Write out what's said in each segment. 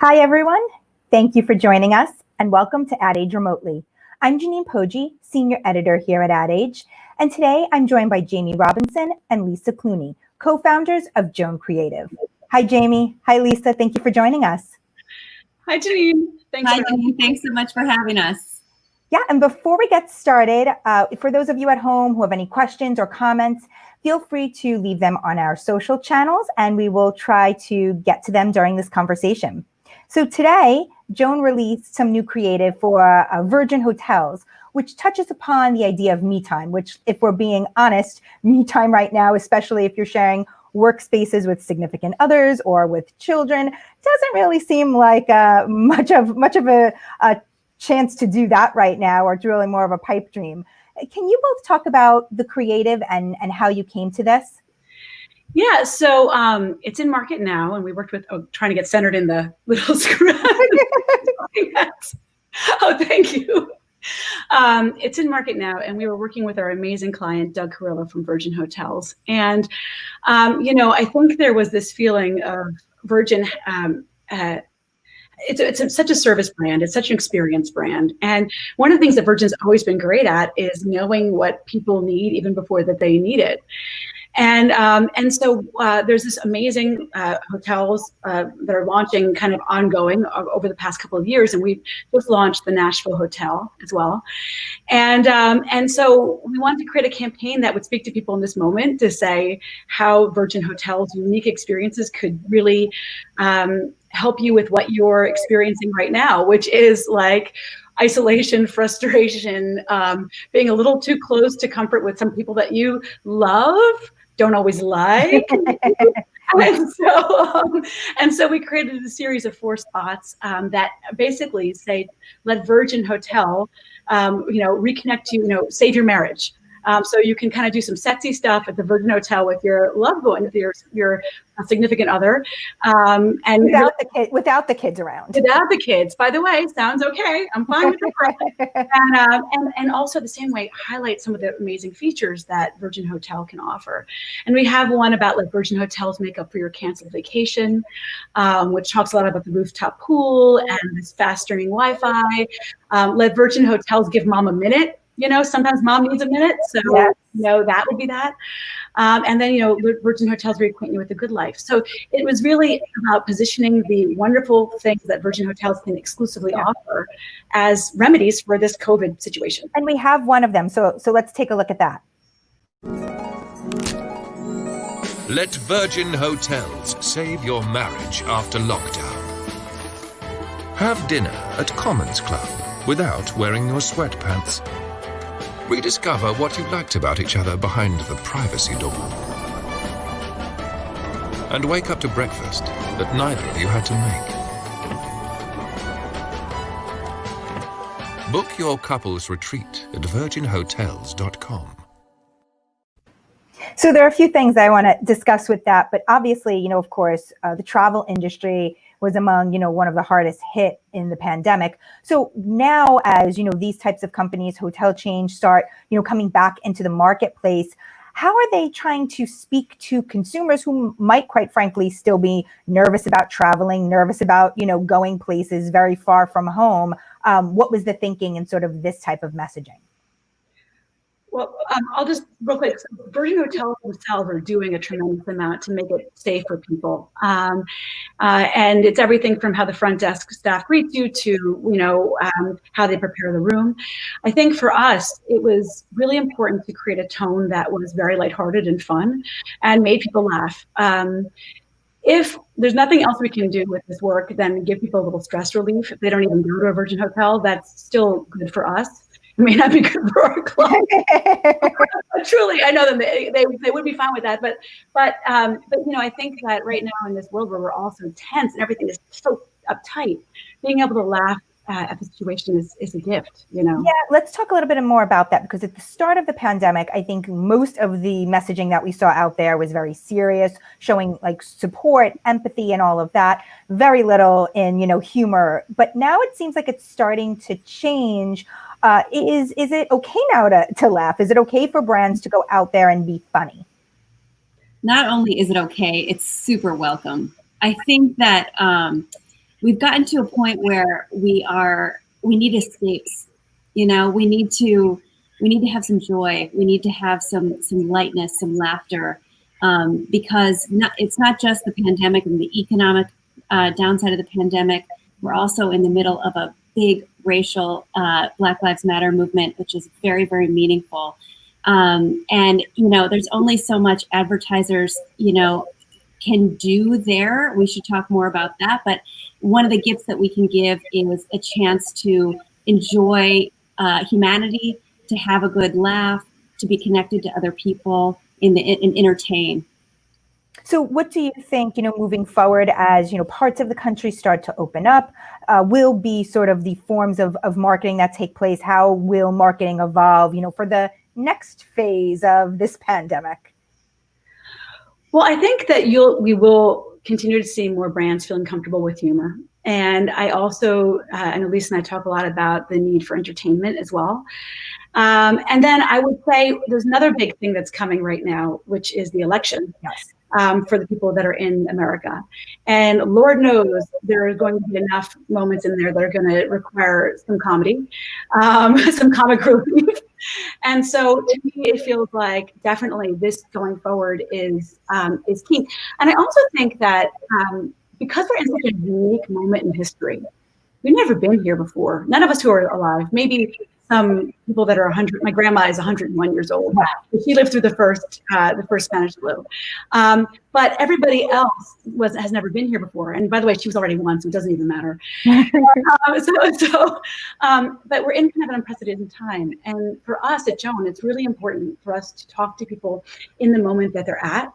Hi, everyone. Thank you for joining us, and welcome to Ad Age Remotely. I'm Jeanine Poggi, Senior Editor here at Ad Age, and today I'm joined by Jaime Robinson and Lisa Clunie, co-founders of Joan Creative. Hi, Jaime. Hi, Lisa. Thank you for joining us. Hi, Jeanine. Hi, Jeanine. Thanks so much for having us. Yeah, and before we get started, for those of you at home who have any questions or comments, feel free to leave them on our social channels, and we will try to get to them during this conversation. So today, Joan released some new creative for Virgin Hotels, which touches upon the idea of me time, which, if we're being honest, me time right now, especially if you're sharing workspaces with significant others or with children, doesn't really seem like much of a chance to do that right now, or it's really more of a pipe dream. Can you both talk about the creative and how you came to this? Yeah, so it's in market now, and we worked with trying to get centered in the little screen. Oh, thank you. It's in market now, and we were working with our amazing client, Doug Carrillo from Virgin Hotels. And, I think there was this feeling of Virgin, it's such a service brand. It's such an experience brand. And one of the things that Virgin's always been great at is knowing what people need even before that they need it. And so there's this amazing hotels that are launching kind of ongoing over the past couple of years, and we've just launched the Nashville Hotel as well. And so we wanted to create a campaign that would speak to people in this moment to say how Virgin Hotels' unique experiences could really help you with what you're experiencing right now, which is like isolation, frustration, being a little too close to comfort with some people that you love, don't always like. And so we created a series of 4 spots that basically say, let Virgin Hotel, reconnect you, save your marriage. So you can kind of do some sexy stuff at the Virgin Hotel with your loved one, with your significant other, and without the kids around. Without the kids, by the way, sounds okay. I'm fine with that. And also the same way, highlight some of the amazing features that Virgin Hotel can offer. And we have one about like Virgin Hotels make up for your canceled vacation, which talks a lot about the rooftop pool and this fast streaming Wi-Fi. Let Virgin Hotels give mom a minute. Sometimes mom needs a minute, so that would be that. And then Virgin Hotels reacquaint you with the good life. So it was really about positioning the wonderful things that Virgin Hotels can exclusively offer as remedies for this COVID situation. And we have one of them, so let's take a look at that. Let Virgin Hotels save your marriage after lockdown. Have dinner at Commons Club without wearing your sweatpants. Rediscover what you liked about each other behind the privacy door. And wake up to breakfast that neither of you had to make. Book your couple's retreat at virginhotels.com. So there are a few things I want to discuss with that, but obviously, of course, the travel industry was among, one of the hardest hit in the pandemic. So now as, these types of companies, hotel chains start, coming back into the marketplace, how are they trying to speak to consumers who might, quite frankly, still be nervous about traveling, nervous about, going places very far from home? What was the thinking in sort of this type of messaging? Well, I'll just real quick. Virgin Hotels themselves are doing a tremendous amount to make it safe for people, and it's everything from how the front desk staff greets you to how they prepare the room. I think for us, it was really important to create a tone that was very lighthearted and fun, and made people laugh. If there's nothing else we can do with this work than give people a little stress relief, if they don't even go to a Virgin Hotel, that's still good for us. It may not be good for our client. Truly, I know them. They would be fine with that. But I think that right now in this world where we're all so tense and everything is so uptight, being able to laugh at the situation is a gift. Yeah, let's talk a little bit more about that, because at the start of the pandemic, I think most of the messaging that we saw out there was very serious, showing like support, empathy, and all of that. Very little in humor. But now it seems like it's starting to change. Is it okay now to laugh? Is it okay for brands to go out there and be funny? Not only is it okay, it's super welcome. I think that we've gotten to a point where we need escapes. You know, we need to have some joy. We need to have some lightness, some laughter, because it's not just the pandemic and the economic downside of the pandemic. We're also in the middle of a big racial Black Lives Matter movement, which is very, very meaningful. And, you know, there's only so much advertisers, you know, can do there. We should talk more about that. But one of the gifts that we can give is a chance to enjoy humanity, to have a good laugh, to be connected to other people, and entertain. So what do you think, you know, moving forward as, you know, parts of the country start to open up, will be sort of the forms of marketing that take place? How will marketing evolve, you know, for the next phase of this pandemic? Well, I think that we will continue to see more brands feeling comfortable with humor. And I also, and Elise and I talk a lot about the need for entertainment as well. And then I would say there's another big thing that's coming right now, which is the election. Yes. For the people that are in America. And Lord knows there are going to be enough moments in there that are going to require some comedy, some comic relief. And so to me, it feels like definitely this going forward is key. And I also think that because we're in such a unique moment in history, we've never been here before. None of us who are alive, maybe some people that are 100, my grandma is 101 years old. She lived through the first Spanish flu. But everybody else has never been here before. And by the way, she was already one, so it doesn't even matter. But we're in kind of an unprecedented time. And for us at Joan, it's really important for us to talk to people in the moment that they're at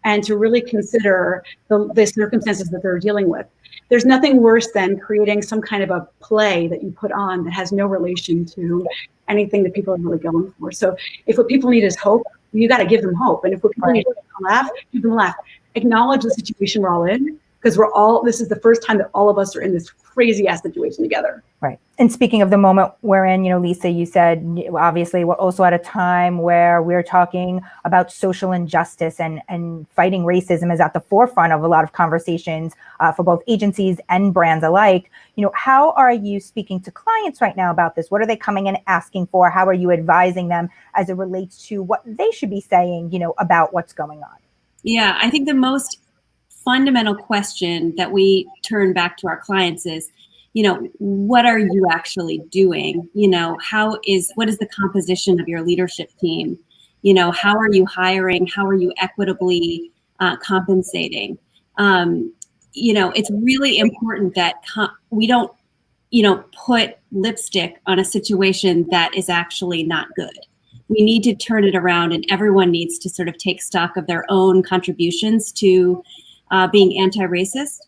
and to really consider the circumstances that they're dealing with. There's nothing worse than creating some kind of a play that you put on that has no relation to anything that people are really going for. So if what people need is hope, you got to give them hope. And if what people need is a laugh, give them a laugh. Acknowledge the situation we're all in, because this is the first time that all of us are in this crazy ass situation together. Right. And speaking of the moment we're in, you know, Lisa, you said, obviously, we're also at a time where we're talking about social injustice and fighting racism is at the forefront of a lot of conversations for both agencies and brands alike. You know, how are you speaking to clients right now about this? What are they coming in asking for? How are you advising them as it relates to what they should be saying, you know, about what's going on? Yeah, I think the most fundamental question that we turn back to our clients is, you know, what are you actually doing? You know, what is the composition of your leadership team? You know, how are you hiring? How are you equitably compensating? You know, it's really important that we don't, you know, put lipstick on a situation that is actually not good. We need to turn it around, and everyone needs to sort of take stock of their own contributions to being anti-racist.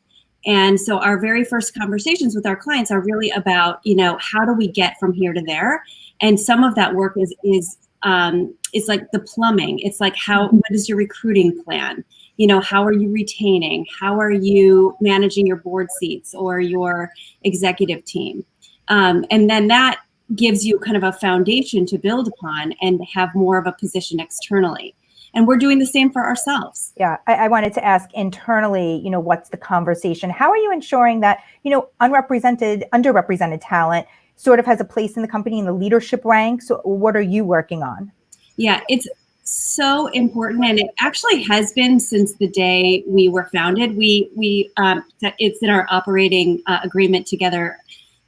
And so our very first conversations with our clients are really about, you know, how do we get from here to there? And some of that work is like the plumbing. It's like, what is your recruiting plan? You know, how are you retaining? How are you managing your board seats or your executive team? And then that gives you kind of a foundation to build upon and have more of a position externally. And we're doing the same for ourselves. Yeah, I wanted to ask internally, you know, what's the conversation? How are you ensuring that, you know, underrepresented talent sort of has a place in the company in the leadership ranks? What are you working on? Yeah, it's so important. And it actually has been since the day we were founded. It's in our operating agreement together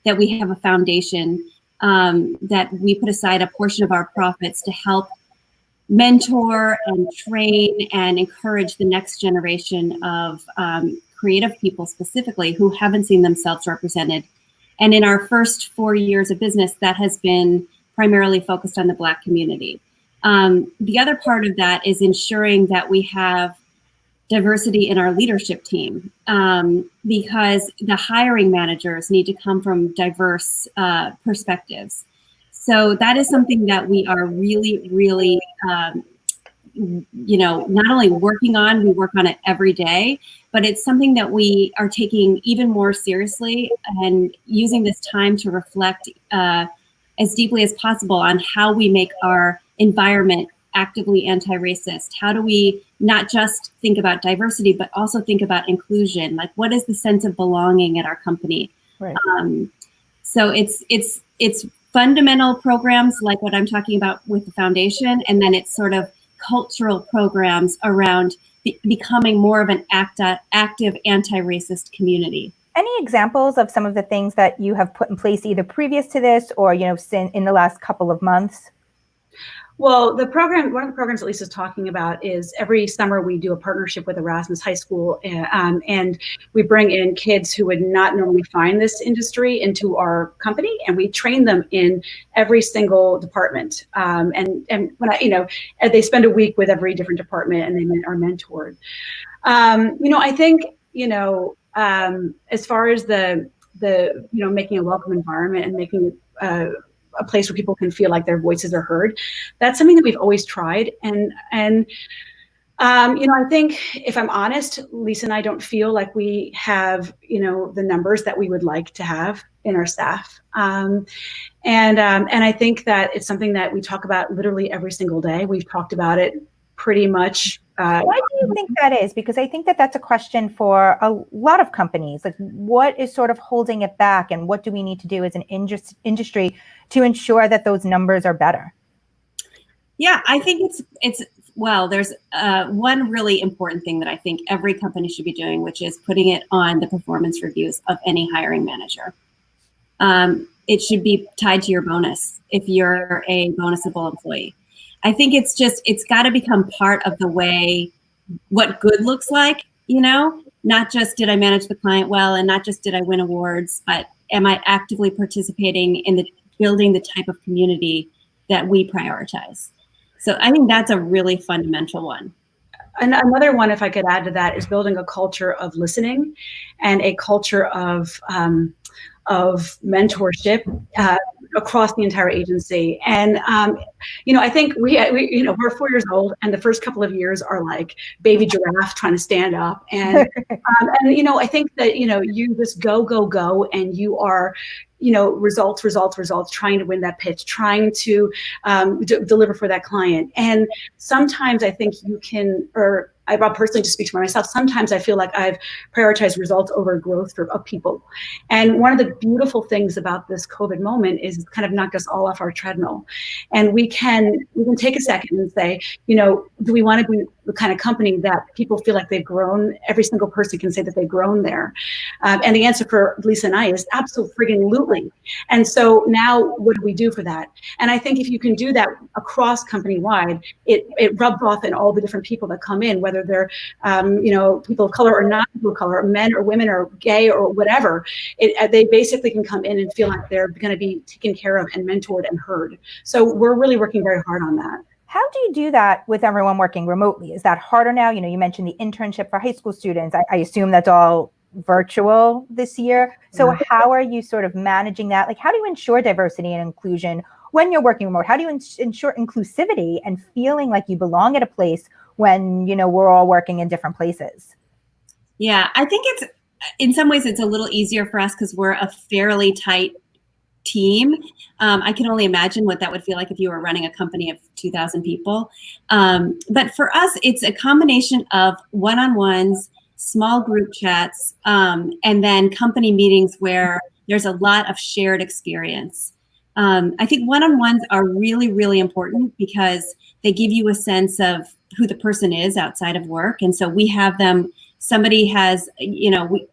that we have a foundation that we put aside a portion of our profits to help mentor and train and encourage the next generation of creative people specifically who haven't seen themselves represented. And in our first 4 years of business, that has been primarily focused on the Black community. The other part of that is ensuring that we have diversity in our leadership team, because the hiring managers need to come from diverse perspectives. So that is something that we are really, really, you know, not only working on, we work on it every day, but it's something that we are taking even more seriously and using this time to reflect as deeply as possible on how we make our environment actively anti-racist? How do we not just think about diversity, but also think about inclusion? Like, what is the sense of belonging at our company? Right. So it's fundamental programs like what I'm talking about with the foundation, and then it's sort of cultural programs around becoming more of an active anti-racist community. Any examples of some of the things that you have put in place either previous to this or, in the last couple of months? Well, one of the programs that Lisa's talking about is every summer we do a partnership with Erasmus High School, and we bring in kids who would not normally find this industry into our company, and we train them in every single department. And when they spend a week with every different department, and they are mentored. I think as far as the making a welcome environment and making a place where people can feel like their voices are heard, that's something that we've always tried. And I think, if I'm honest, Lisa and I don't feel like we have, the numbers that we would like to have in our staff. And I think that it's something that we talk about literally every single day. We've talked about it pretty much. Why do you think that is? Because I think that that's a question for a lot of companies. Like, what is sort of holding it back, and what do we need to do as an industry to ensure that those numbers are better? Yeah, I think there's one really important thing that I think every company should be doing, which is putting it on the performance reviews of any hiring manager. It should be tied to your bonus if you're a bonusable employee. I think it's got to become part of the way what good looks like, not just did I manage the client well, and not just did I win awards, but am I actively participating in building the type of community that we prioritize? So I think that's a really fundamental one. And another one, if I could add to that, is building a culture of listening and a culture of mentorship across the entire agency. And I think we're 4 years old, and the first couple of years are like baby giraffe trying to stand up. And I think that you just go, and you are results, trying to win that pitch, trying to deliver for that client. And sometimes I think you can, or I'll personally just speak for myself, sometimes I feel like I've prioritized results over growth of people. And one of the beautiful things about this COVID moment is it's kind of knocked us all off our treadmill. And we can take a second and say, do we want to be the kind of company that people feel like they've grown? Every single person can say that they've grown there. And the answer for Lisa and I is absolutely. And so now what do we do for that? And I think if you can do that across company-wide, it rubs off in all the different people that come in, whether they're, people of color or not people of color, or men or women or gay or whatever. They basically can come in and feel like they're going to be taken care of and mentored and heard. So we're really working very hard on that. How do you do that with everyone working remotely? Is that harder now? You mentioned the internship for high school students. I assume that's all virtual this year. So how are you sort of managing that? Like, how do you ensure diversity and inclusion when you're working remote? How do you ensure inclusivity and feeling like you belong at a place when, we're all working in different places? Yeah, I think in some ways it's a little easier for us because we're a fairly tight team. I can only imagine what that would feel like if you were running a company of 2,000 people. But for us, it's a combination of one-on-ones, small group chats, and then company meetings where there's a lot of shared experience. I think one-on-ones are really, really important because they give you a sense of who the person is outside of work. And so we have them, somebody has,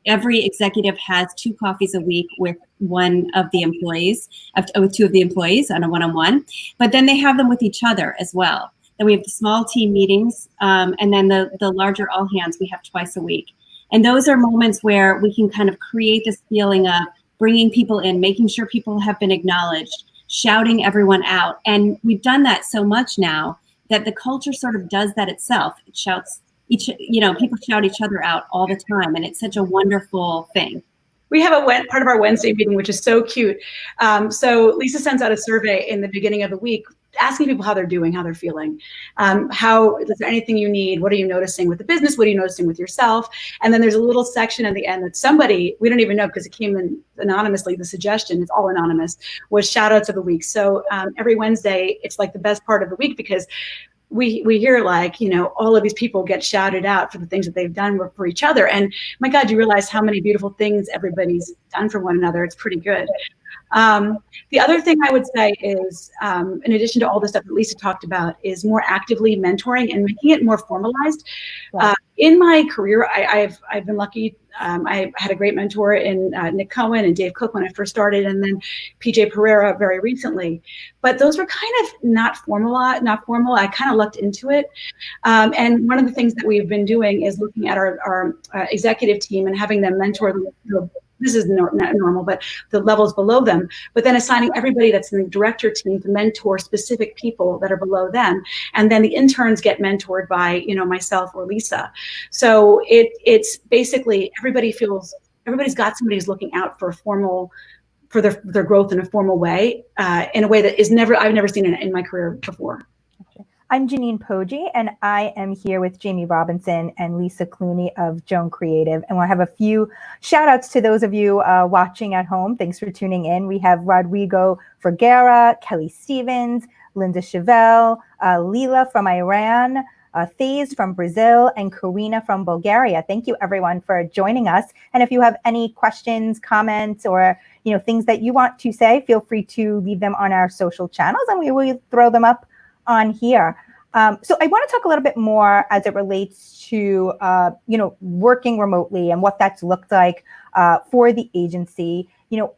every executive has 2 coffees a week with one of the employees, with 2 of the employees on a one-on-one, but then they have them with each other as well. Then we have the small team meetings, and then the larger all hands we have twice a week. And those are moments where we can kind of create this feeling of bringing people in, making sure people have been acknowledged, shouting everyone out. And we've done that so much now that the culture sort of does that itself. It shouts people shout each other out all the time, and it's such a wonderful thing. We have part of our Wednesday meeting, which is so cute. So Lisa sends out a survey in the beginning of the week, asking people how they're doing, how they're feeling. Is there anything you need? What are you noticing with the business? What are you noticing with yourself? And then there's a little section at the end that somebody, we don't even know because it came in anonymously, the suggestion, it's all anonymous, was shout outs of the week. So every Wednesday, it's like the best part of the week because we hear like, all of these people get shouted out for the things that they've done for each other. And my God, you realize how many beautiful things everybody's done for one another. It's pretty good. The other thing I would say is, in addition to all the stuff that Lisa talked about, is more actively mentoring and making it more formalized. In my career, I've been lucky. I had a great mentor in Nick Cohen and Dave Cook when I first started, and then PJ Pereira very recently. But those were kind of not formal. I kind of looked into it. And one of the things that we've been doing is looking at our executive team and having them mentor this is not normal, but the levels below them, but then assigning everybody that's in the director team to mentor specific people that are below them. And then the interns get mentored by, myself or Lisa. So it's basically everybody's got somebody who's looking out for their growth in a formal way, in a way that I've never seen in my career before. I'm Jeanine Poggi, and I am here with Jamie Robinson and Lisa Clunie of Joan Creative. And we'll have a few shout outs to those of you watching at home. Thanks for tuning in. We have Rodrigo Vergara, Kelly Stevens, Linda Chevelle, Leela from Iran, Thays from Brazil, and Karina from Bulgaria. Thank you everyone for joining us. And if you have any questions, comments, or things that you want to say, feel free to leave them on our social channels and we will throw them up on here. So I want to talk a little bit more as it relates to, working remotely and what that's looked like for the agency.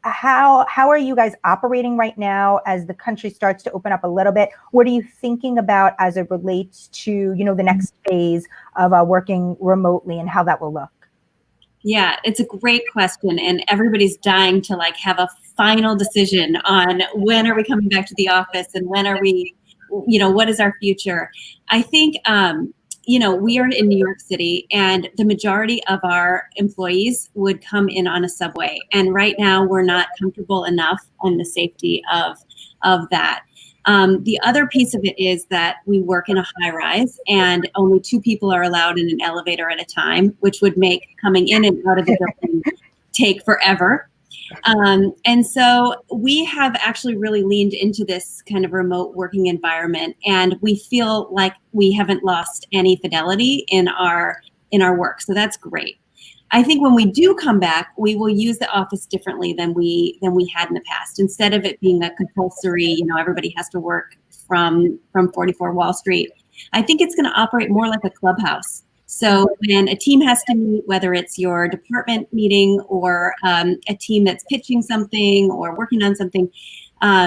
How are you guys operating right now as the country starts to open up a little bit? What are you thinking about as it relates to, the next phase of working remotely and how that will look? Yeah, it's a great question. And everybody's dying to have a final decision on when are we coming back to the office and when are we, what is our future? I think, we are in New York City and the majority of our employees would come in on a subway. And right now we're not comfortable enough in the safety of that. The other piece of it is that we work in a high rise and only 2 people are allowed in an elevator at a time, which would make coming in and out of the building take forever. And so we have actually really leaned into this kind of remote working environment, and we feel like we haven't lost any fidelity in our work. So that's great. I think when we do come back, we will use the office differently than we had in the past. Instead of it being a compulsory, everybody has to work from 44 Wall Street, I think it's going to operate more like a clubhouse. So when a team has to meet, whether it's your department meeting or a team that's pitching something or working on something,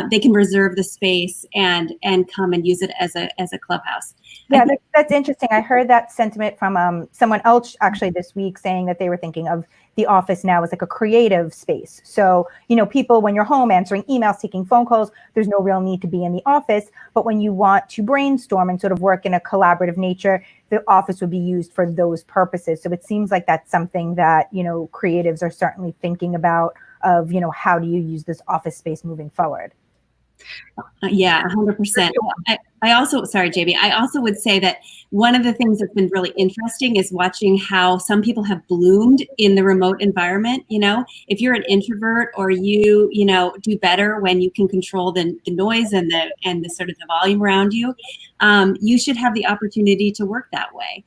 they can reserve the space and come and use it as a clubhouse. Yeah, that's interesting. I heard that sentiment from someone else actually this week saying that they were thinking of the office now as like a creative space. So, people, when you're home answering emails, taking phone calls, there's no real need to be in the office. But when you want to brainstorm and sort of work in a collaborative nature, the office would be used for those purposes. So it seems like that's something that, creatives are certainly thinking about of, how do you use this office space moving forward? Yeah, 100%. I also, sorry, JB, I also would say that one of the things that's been really interesting is watching how some people have bloomed in the remote environment. If you're an introvert or you do better when you can control the noise and the sort of the volume around you, you should have the opportunity to work that way.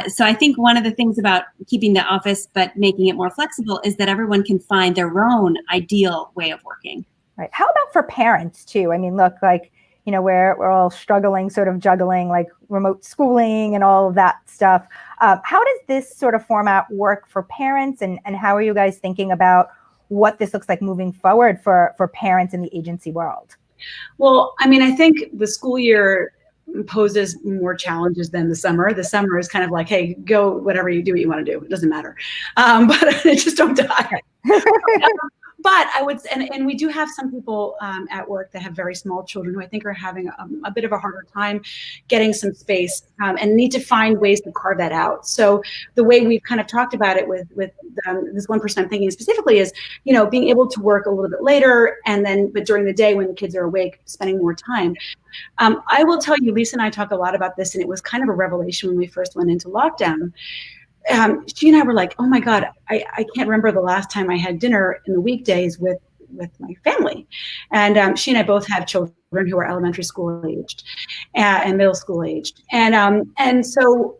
So I think one of the things about keeping the office but making it more flexible is that everyone can find their own ideal way of working. Right. How about for parents too? I mean, look, we're all struggling, sort of juggling like remote schooling and all of that stuff. How does this sort of format work for parents, and how are you guys thinking about what this looks like moving forward for parents in the agency world? Well, I mean, I think the school year poses more challenges than the summer. The summer is kind of like, hey, go whatever you do, what you want to do. It doesn't matter. But just don't die. But I would, and we do have some people at work that have very small children who I think are having a bit of a harder time getting some space and need to find ways to carve that out. So the way we've kind of talked about it with this 1% I'm thinking specifically is, being able to work a little bit later but during the day when the kids are awake, spending more time. I will tell you, Lisa and I talk a lot about this, and it was kind of a revelation when we first went into lockdown. She and I were like, oh my God, I can't remember the last time I had dinner in the weekdays with my family. And she and I both have children who are elementary school aged and middle school aged. And so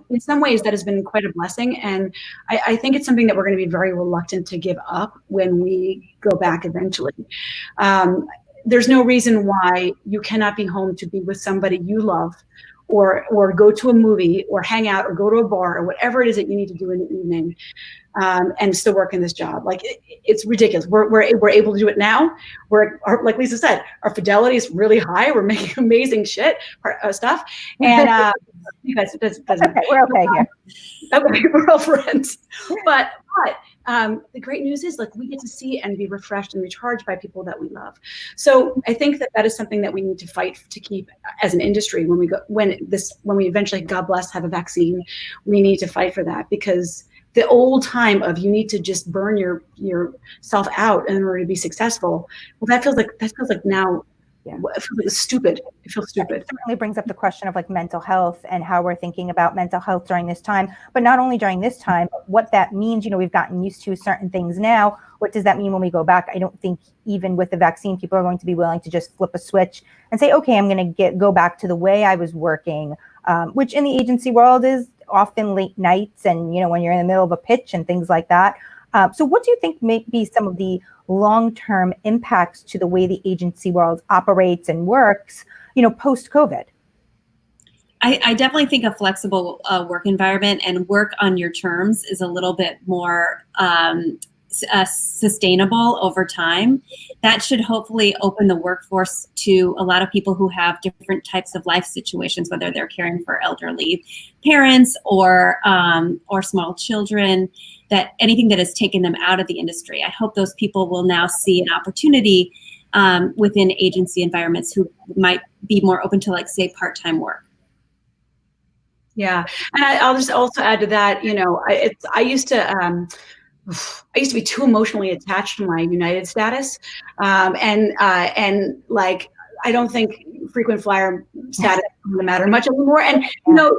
in some ways that has been quite a blessing. And I think it's something that we're going to be very reluctant to give up when we go back eventually. There's no reason why you cannot be home to be with somebody you love, or go to a movie, or hang out, or go to a bar, or whatever it is that you need to do in the evening, and still work in this job. Like it's ridiculous. We're able to do it now. Like Lisa said, our fidelity is really high. We're making amazing stuff, and you guys, it doesn't. Okay, we're okay here. Okay, we're all friends, but the great news is, like, we get to see and be refreshed and recharged by people that we love. So I think that is something that we need to fight to keep as an industry. When we eventually, God bless, have a vaccine, we need to fight for that, because the old time of you need to just burn yourself out in order to be successful. Well, that feels like now. Yeah. It feels stupid. It feels stupid. It certainly brings up the question of like mental health and how we're thinking about mental health during this time, but not only during this time, but what that means. We've gotten used to certain things now. What does that mean when we go back? I don't think even with the vaccine, people are going to be willing to just flip a switch and say, okay, I'm going to go back to the way I was working, which in the agency world is often late nights and, when you're in the middle of a pitch and things like that. So what do you think may be some of the long-term impacts to the way the agency world operates and works, post-COVID? I definitely think a flexible work environment and work on your terms is a little bit more sustainable over time. That should hopefully open the workforce to a lot of people who have different types of life situations, whether they're caring for elderly parents or small children, that anything that has taken them out of the industry. I hope those people will now see an opportunity within agency environments who might be more open to, like, say, part-time work. Yeah, and I'll just also add to that. I used to be too emotionally attached to my United status, and I don't think frequent flyer status doesn't matter much anymore. And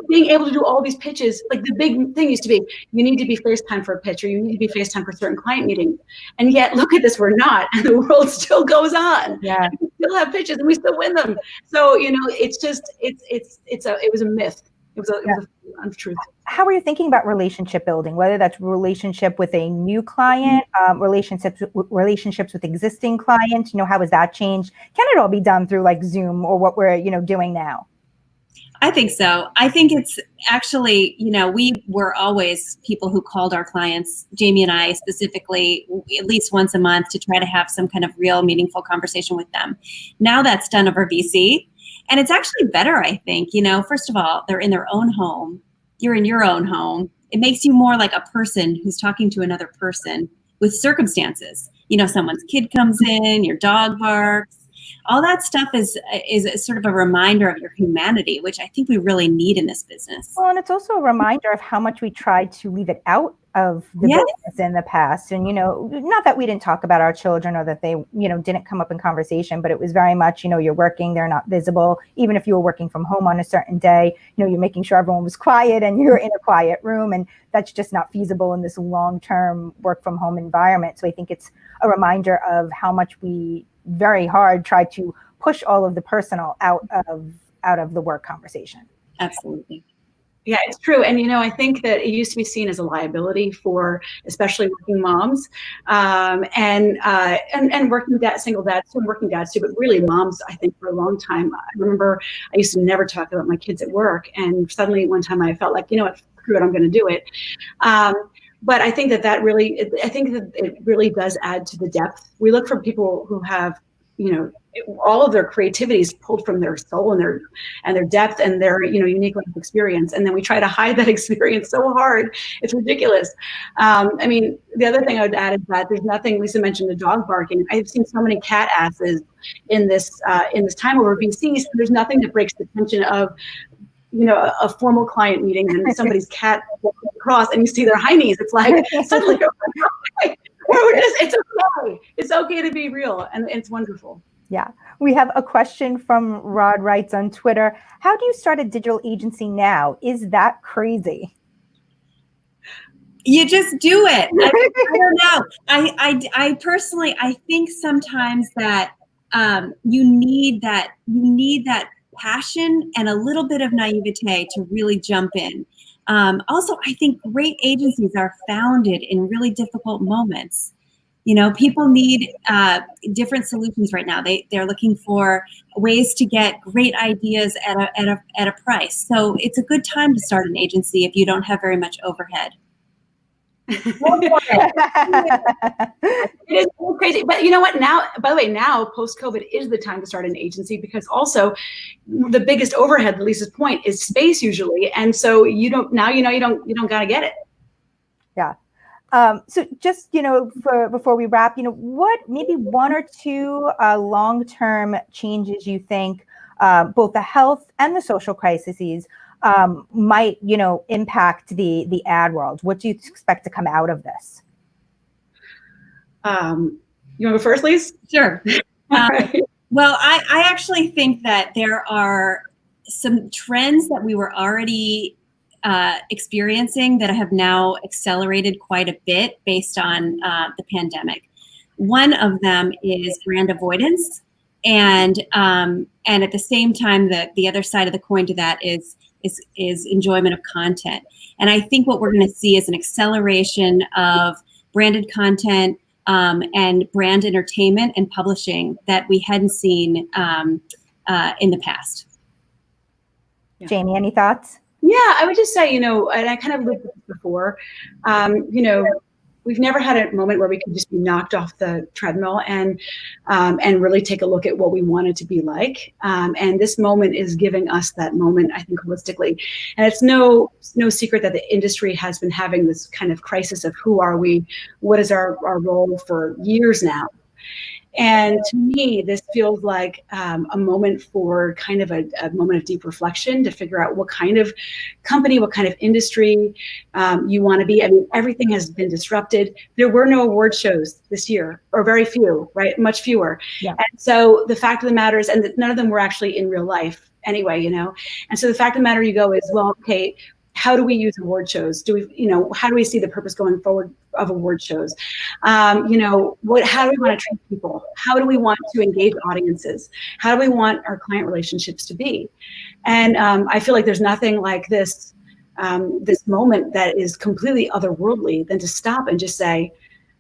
being able to do all these pitches, like the big thing used to be, you need to be FaceTime for a pitch, or you need to be FaceTime for certain client meetings. And yet, look at this, we're not, and the world still goes on. Yeah, we still have pitches, and we still win them. So it's just it was a myth. It was a untruth. How are you thinking about relationship building, whether that's relationship with a new client, relationships with existing clients? How has that changed? Can it all be done through like Zoom or what we're doing now? I think so. I think it's actually, we were always people who called our clients, Jamie and I specifically, at least once a month to try to have some kind of real meaningful conversation with them. Now that's done over VC. And it's actually better, I think. First of all, they're in their own home. You're in your own home. It makes you more like a person who's talking to another person with circumstances. Someone's kid comes in, your dog barks. All that stuff is sort of a reminder of your humanity, which I think we really need in this business. Well, and it's also a reminder of how much we tried to leave it out of the business in the past. And, not that we didn't talk about our children or that they, didn't come up in conversation, but it was very much, you're working, they're not visible. Even if you were working from home on a certain day, you're making sure everyone was quiet and you're in a quiet room. And that's just not feasible in this long-term work from home environment. So I think it's a reminder of how much we very hard try to push all of the personal out of the work conversation. Absolutely. Yeah, it's true. And, I think that it used to be seen as a liability for especially working moms and working single dads and working dads too, but really moms, I think, for a long time. I remember I used to never talk about my kids at work. And suddenly one time I felt like, what, screw it, I'm going to do it. But I think that it really does add to the depth. We look for people who have, all of their creativity is pulled from their soul and their depth and their, unique life experience. And then we try to hide that experience so hard. It's ridiculous. The other thing I would add is that there's nothing, Lisa mentioned the dog barking. I've seen so many cat asses in this time over VCs. There's nothing that breaks the tension of, a formal client meeting and somebody's cat walks across and you see their hiney's. It's like suddenly it's okay. It's okay to be real, and it's wonderful. Yeah. We have a question from Rod Wrights on Twitter. How do you start a digital agency now? Is that crazy? You just do it. I don't know. I personally, I think sometimes that you need that passion and a little bit of naivete to really jump in. Also, I think great agencies are founded in really difficult moments. You know, people need different solutions right now. They're looking for ways to get great ideas at a price. So it's a good time to start an agency if you don't have very much overhead. It is so crazy. But you know what? Now, by the way, now post-COVID is the time to start an agency, because also the biggest overhead, at Lisa's point, is space usually. And so you don't got to get it. Yeah. So just, before we wrap, what maybe one or two long-term changes you think both the health and the social crises might, impact the ad world? What do you expect to come out of this? You want to go first, Lise? Sure. Well, I actually think that there are some trends that we were already experiencing that have now accelerated quite a bit based on the pandemic. One of them is brand avoidance, and at the same time, the other side of the coin to that is enjoyment of content. And I think what we're going to see is an acceleration of branded content and brand entertainment and publishing that we hadn't seen in the past. Yeah. Jamie, any thoughts? Yeah, I would just say, and I kind of lived with this before, we've never had a moment where we could just be knocked off the treadmill and really take a look at what we want it to be like. And this moment is giving us that moment, I think, holistically. And it's no secret that the industry has been having this kind of crisis of who are we, what is our role for years now. And to me, this feels like a moment for kind of a moment of deep reflection to figure out what kind of company, what kind of industry you want to be. I mean, everything has been disrupted. There were no award shows this year, or very few, right? Much fewer. Yeah. And so the fact of the matter is, and that none of them were actually in real life anyway, And so the fact of the matter you go is, well, okay, how do we use award shows? How do we see the purpose going forward of award shows? How do we want to treat people? How do we want to engage audiences? How do we want our client relationships to be? And I feel like there's nothing like this moment that is completely otherworldly than to stop and just say,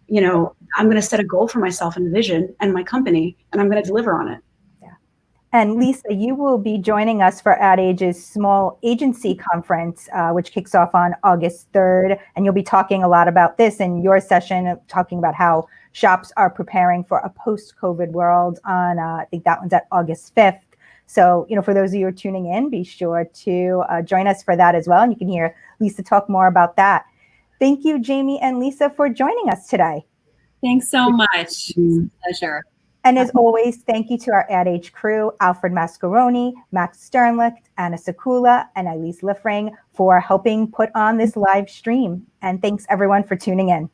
I'm going to set a goal for myself and a vision and my company, and I'm going to deliver on it. And Lisa, you will be joining us for Ad Age's Small Agency Conference, which kicks off on August 3rd. And you'll be talking a lot about this in your session, talking about how shops are preparing for a post-COVID world on, I think that one's at August 5th. So, for those of you who are tuning in, be sure to join us for that as well. And you can hear Lisa talk more about that. Thank you, Jamie and Lisa, for joining us today. Thanks so much. It's a pleasure. And as always, thank you to our Ad Age crew, Alfred Mascaroni, Max Sternlicht, Anna Sakula, and Elise Liffring for helping put on this live stream. And thanks everyone for tuning in.